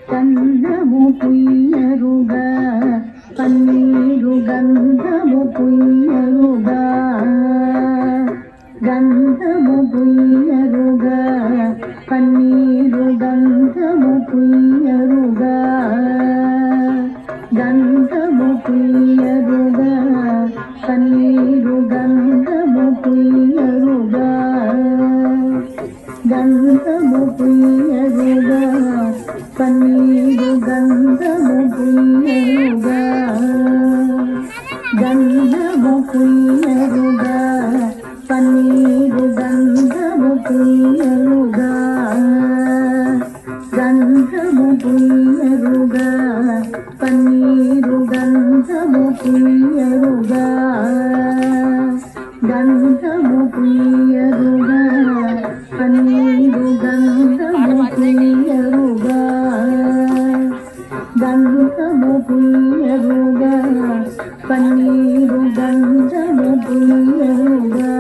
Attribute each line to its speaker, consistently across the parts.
Speaker 1: గంధము పుయ్యరుగా పన్నీరు గంధము పుయ్యరుగా గంధము పుయ్యరుగా పన్నీరు గంధము పుయ్యరుగా గంధము పుయ్యరుగా పన్నీరు గంధము పుయ్యరుగా గంధము పుయ్యరుగా పన్నీరు గంధము పుయ్యరుగా గంధము పుయ్యరుగా పన్నీరు గంధము పుయ్యరుగా గంధము పుయ్యరుగా పన్నీరు గంధము పుయ్యరుగా గంధము పుయ్యరుగా పన్నీరు గంధము పుయ్యరుగా గంధము పుయ్యరుగా పన్నీరు గంధము పుయ్యరుగా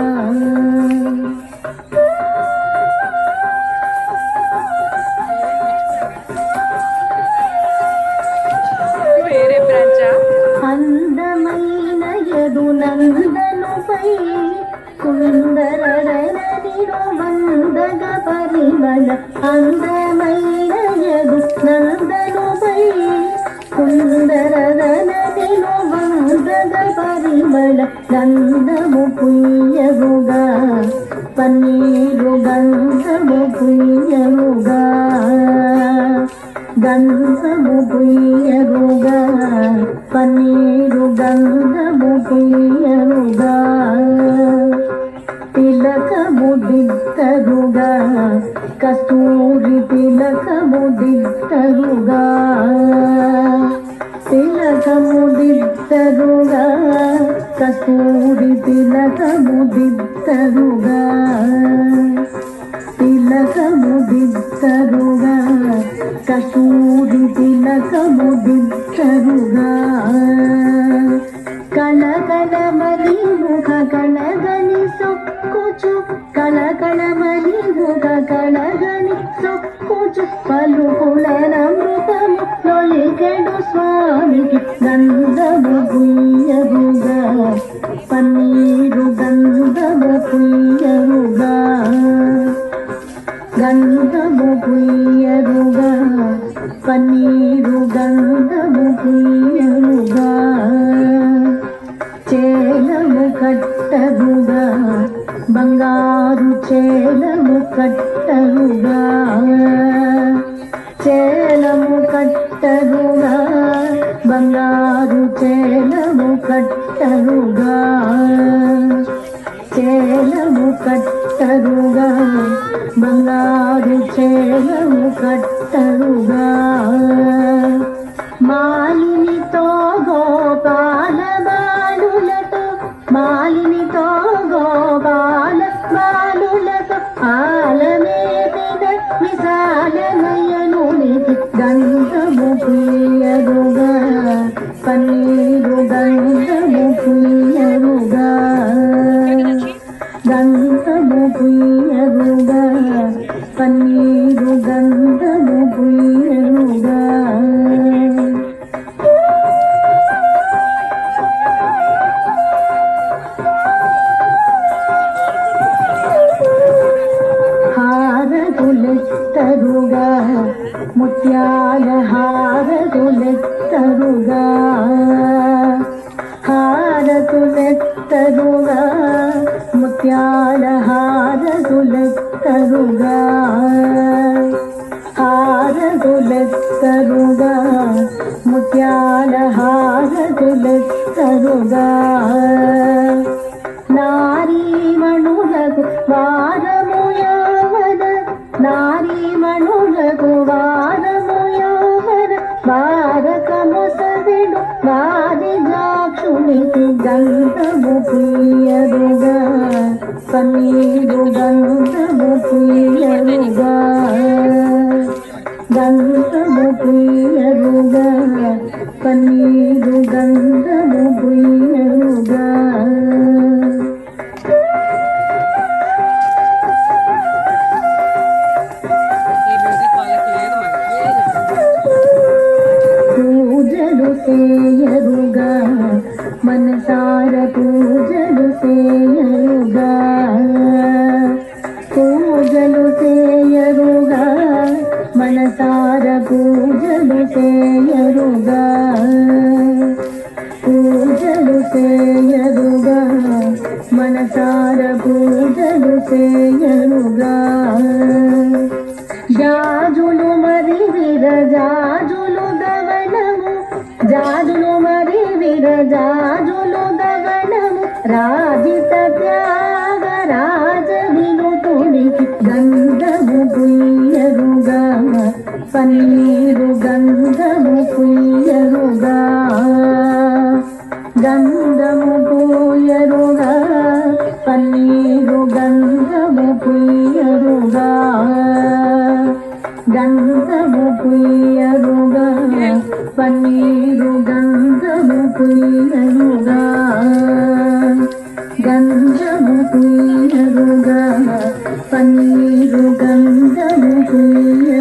Speaker 1: అందమైన యదునందనుపై కుందరరనిను మందగ పరిమళ అందమైన యదునందనుపై కుందరరనిను మందగ పరిమళ గంధము పుయ్యరుగా పన్నీరు గంధము పుయ్యరుగా గంధము పుయ్యరుగా పన్నీరు గంధము పుయ్యరుగా తిలకము దిద్దరుగా కస్తూరి తిలకము దిద్దరుగా తిలకము దిద్దరుగా కస్తూరి తిలకము దిద్దరుగా తిలకము దిద్దరుగా కస్తూరి తిలకము దిద్దరుగా కళకళమలి ముఖ కళగని సొక్కుచు కళకళమలి ముఖ కళగని సొక్కుచు పలుకులనమృతము లొలికెడు స్వామికి గంధము పుయ్యరుగా పన్నీరు గంధము పుయ్యరుగా గంధము పుయ్యరుగా పన్నీరు గంధము పుయ్యరుగా చేలము కట్టరుగా బంగారు చేలము కట్టరుగా చేలము కట్టరుగా బంగారు చేలము కట్టరుగా చేలము కట్టరుగా బంగారు చేలము కట్టరుగా మాలినితో గోపాల బాలులతో మాలినితో గోపాల బాలులతో ఆలమేపిన విశాలమయనునికి గంధము పుయ్యరుగా పన్నీరు గంధము పుయ్యరుగా గంధము పుయ్యరుగా పన్నీరు గంధము పుయ్యరుగా హారతులెత్తరుగా ముత్యాల హారతులెత్తరుగా హారతులెత్తరుగా ముత్యాల హారతులెత్తరుగా హారతులెత్తరుగా ముత్యాల హారతులెత్తరుగా నారీమణులకు వారము యౌవన నారీమణులకు వారము యౌవన భారకమొసదెడు వారి ద్రాక్షునికి గంధము పుయ్యరుగా పన్నీరు గంధము పుయ్యరుగా గంధము పుయ్యరుగా పన్నీరు గంధము పుయ్యరుగా గంధము పుయ్యరుగా పన్నీరు గంధము పుయ్యరుగా గంధము పూయరుగా పన్నీరు గంధము పుయ్యరుగా గంధము పుయ్యరుగా పన్నీరు గంధము పుయ్యరుగా గంధము పుయ్యరుగా పన్నీరు గంధము పుయ్య